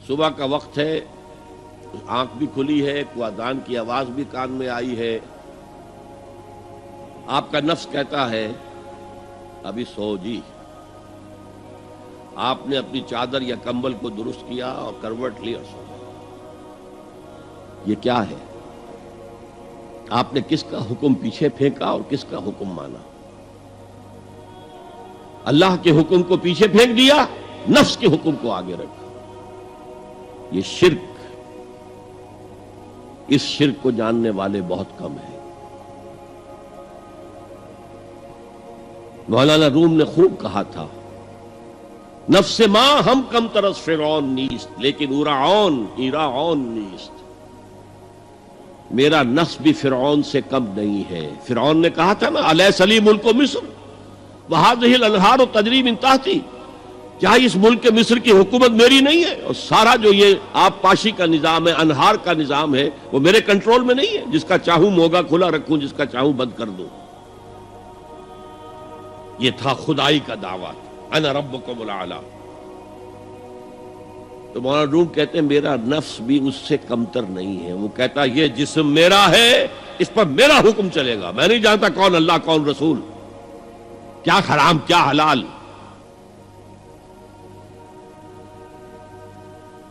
صبح کا وقت ہے، آنکھ بھی کھلی ہے، کوئی اذان کی آواز بھی کان میں آئی ہے، آپ کا نفس کہتا ہے ابھی سو جی۔ آپ نے اپنی چادر یا کمبل کو درست کیا اور کروٹ لی اور سو گئے۔ یہ کیا ہے؟ آپ نے کس کا حکم پیچھے پھینکا اور کس کا حکم مانا؟ اللہ کے حکم کو پیچھے پھینک دیا، نفس کے حکم کو آگے رکھا۔ یہ شرک، اس شرک کو جاننے والے بہت کم ہیں۔ مولانا روم نے خوب کہا تھا، نفس ما ہم کم ترس فرعون نیست لیکن ایراعون نیست۔ میرا نفس بھی فرعون سے کم نہیں ہے۔ فرعون نے کہا تھا نا الیس لی ملک مصر وہذہ الانہار تجری من تحتی، کیا اس ملک مصر کی حکومت میری نہیں ہے؟ اور سارا جو یہ آب پاشی کا نظام ہے، انہار کا نظام ہے، وہ میرے کنٹرول میں نہیں ہے؟ جس کا چاہوں موگا کھلا رکھوں، جس کا چاہوں بند کر دوں۔ یہ تھا خدائی کا دعویٰ، انا ربکم الاعلی۔ تو مولانا روم کہتے ہیں میرا نفس بھی اس سے کمتر نہیں ہے۔ وہ کہتا یہ جسم میرا ہے، اس پر میرا حکم چلے گا، میں نہیں جانتا کون اللہ کون رسول، کیا حرام کیا حلال۔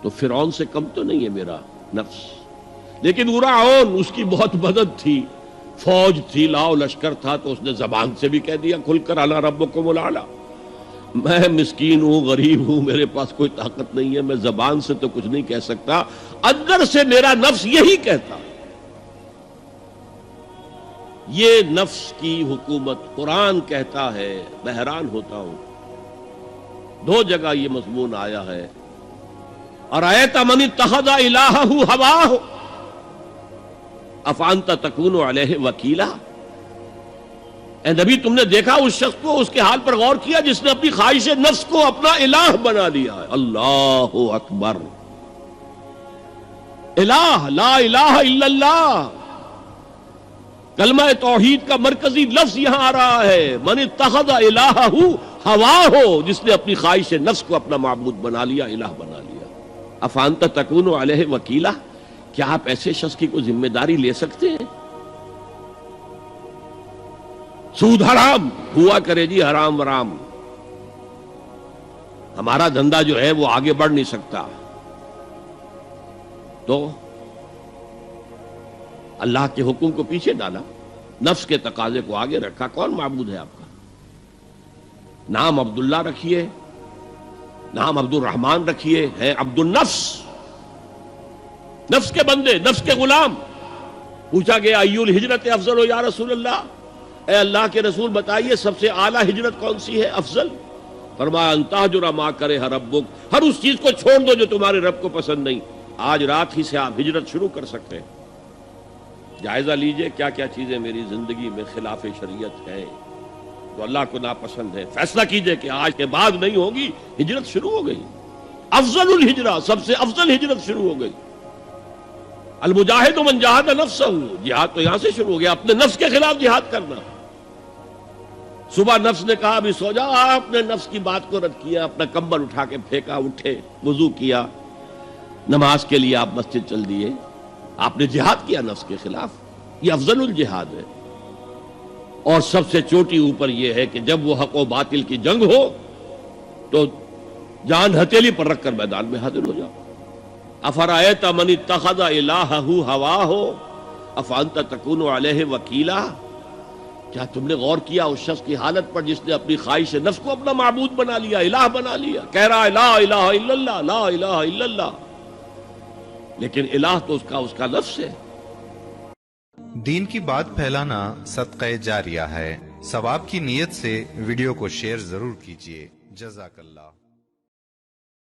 تو فرعون سے کم تو نہیں ہے میرا نفس، لیکن ایراعون اس کی بہت مدد تھی، فوج تھی، لاؤ لشکر تھا، تو اس نے زبان سے بھی کہہ دیا کھل کر انا ربکم الاعلی۔ میں مسکین ہوں، غریب ہوں، میرے پاس کوئی طاقت نہیں ہے، میں زبان سے تو کچھ نہیں کہہ سکتا، اندر سے میرا نفس یہی کہتا۔ یہ نفس کی حکومت قرآن کہتا ہے، میں حیران ہوتا ہوں۔ دو جگہ یہ مضمون آیا ہے، ارأیت من اتخذ الہہ ہواہ افانت تکون علیہ وکیلا۔ اے نبی تم نے دیکھا اس شخص کو، اس کے حال پر غور کیا جس نے اپنی خواہش نفس کو اپنا الہ بنا لیا ہے۔ اللہ اکبر، الہ لا الہ الا اللہ، کلمہ توحید کا مرکزی لفظ یہاں آ رہا ہے، من اتخذ الہہ ہواہ، جس نے اپنی خواہش نفس کو اپنا معبود بنا لیا، الہ بنا لیا۔ افانت تکون علیہ وکیلا، کیا آپ ایسے شخص کی کوئی ذمہ داری لے سکتے ہیں؟ سود حرام ہوا کرے جی، حرام ورام، ہمارا دھندا جو ہے وہ آگے بڑھ نہیں سکتا، تو اللہ کے حکم کو پیچھے ڈالا، نفس کے تقاضے کو آگے رکھا۔ کون معبود ہے آپ کا؟ نام عبداللہ رکھیے، نام عبد الرحمن رکھیے، ہے عبد النفس، نفس کے بندے، نفس کے غلام۔ پوچھا گیا ایو الہجرت افضل ہو یا رسول اللہ، اے اللہ کے رسول بتائیے سب سے اعلیٰ ہجرت کون سی ہے، افضل؟ فرمایا ان تہجر ما کرہ ربک، ہر اس چیز کو چھوڑ دو جو تمہارے رب کو پسند نہیں۔ آج رات ہی سے آپ ہجرت شروع کر سکتے ہیں۔ جائزہ لیجئے کیا کیا چیزیں میری زندگی میں خلاف شریعت ہیں، جو اللہ کو ناپسند ہے، فیصلہ کیجئے کہ آج کے بعد نہیں ہوگی۔ ہجرت شروع ہو گئی، افضل الہجرہ، سب سے افضل ہجرت شروع ہو گئی۔ المجاہد من جاہد نفسہ، جہاد تو یہاں سے شروع ہو گیا، اپنے نفس کے خلاف جہاد کرنا۔ صبح نفس نے کہا ابھی سو جا، آپ نے نفس کی بات کو رد کیا، اپنا کمبل اٹھا کے پھینکا، اٹھے، وضو کیا، نماز کے لیے آپ مسجد چل دیے، آپ نے جہاد کیا نفس کے خلاف۔ یہ افضل الجہاد ہے۔ اور سب سے چوٹی اوپر یہ ہے کہ جب وہ حق و باطل کی جنگ ہو تو جان ہتھیلی پر رکھ کر میدان میں حاضر ہو جاؤ۔ افرأیت من اتخذ الہہ ہواہ افانت تکون علیہ وکیلا، کیا تم نے غور کیا اس شخص کی حالت پر جس نے اپنی خواہش نفس کو اپنا معبود بنا لیا، الہ بنا لیا، کہہ رہا ہے لا الہ الا اللہ، لا الہ الا اللہ، لیکن الہ تو اس کا لفظ ہے۔ دین کی بات پھیلانا صدقہ جاریہ ہے، ثواب کی نیت سے ویڈیو کو شیئر ضرور کیجیے۔ جزاک اللہ۔